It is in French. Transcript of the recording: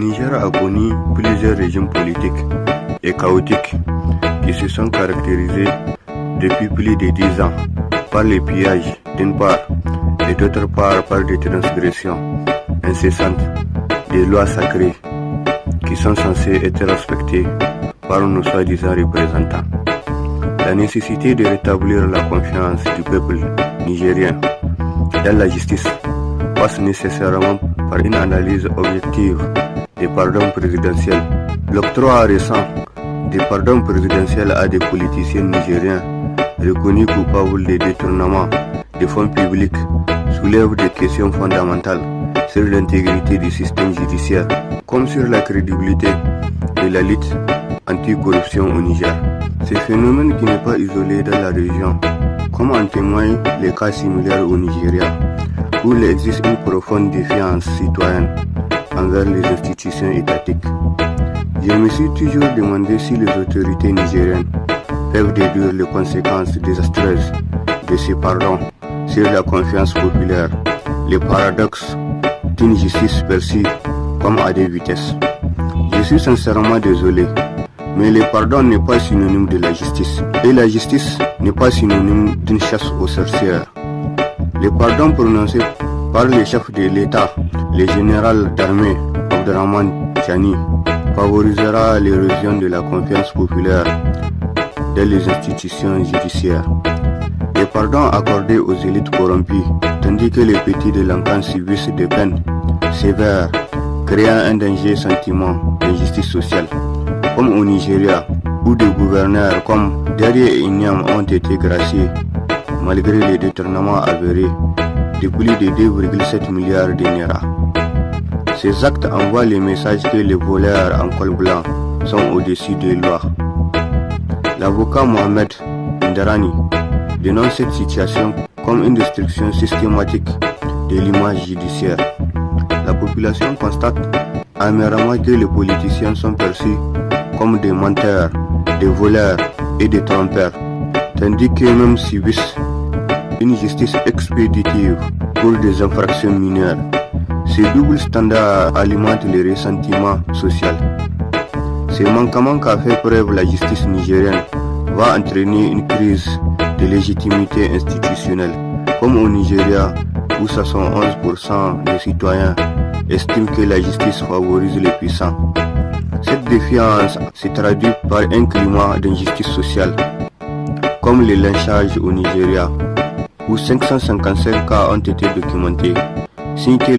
Niger a connu plusieurs régimes politiques et chaotiques qui se sont caractérisés depuis plus de 10 ans par les pillages d'une part et d'autre part par des transgressions incessantes des lois sacrées qui sont censées être respectées par nos soi-disant représentants. La nécessité de rétablir la confiance du peuple nigérien dans la justice passe nécessairement par une analyse objective des pardons présidentiels. L'octroi récent des pardons présidentiels à des politiciens nigériens reconnus coupables de détournement des fonds publics soulève des questions fondamentales sur l'intégrité du système judiciaire, comme sur la crédibilité de la lutte anti-corruption au Niger. Ce phénomène qui n'est pas isolé dans la région, comme en témoignent les cas similaires au Nigeria, où il existe une profonde défiance citoyenne envers les institutions étatiques. Je me suis toujours demandé si les autorités nigériennes peuvent déduire les conséquences désastreuses de ces pardons sur la confiance populaire, les paradoxes d'une justice perçue comme à deux vitesses. Je suis sincèrement désolé, mais le pardon n'est pas synonyme de la justice, et la justice n'est pas synonyme d'une chasse aux sorcières. Le pardon prononcé par le chef de l'État, le général d'armée Abderrahmane Tchani, favorisera l'érosion de la confiance populaire dans les institutions judiciaires. Les pardons accordés aux élites corrompues, tandis que les petits délinquants subissent des peines sévères, créant un danger sentiment d'injustice sociale, comme au Nigeria, où des gouverneurs comme Darié et Inyam ont été graciés malgré les détournements avérés de plus de 2,7 milliards de naira. Ces actes envoient le message que les voleurs en col blanc sont au-dessus des lois. L'avocat Mohamed Ndarani dénonce cette situation comme une destruction systématique de l'image judiciaire. La population constate amèrement que les politiciens sont perçus comme des menteurs, des voleurs et des trompeurs, tandis qu'eux-mêmes subissent une justice expéditive pour des infractions mineures. Ces doubles standards alimentent le ressentiment social. Ce manquement qu'a fait preuve la justice nigérienne va entraîner une crise de légitimité institutionnelle, comme au Nigeria où 71% des citoyens estiment que la justice favorise les puissants. Cette défiance se traduit par un climat d'injustice sociale, comme le lynchage au Nigeria, où 555 cas ont été documentés, signe que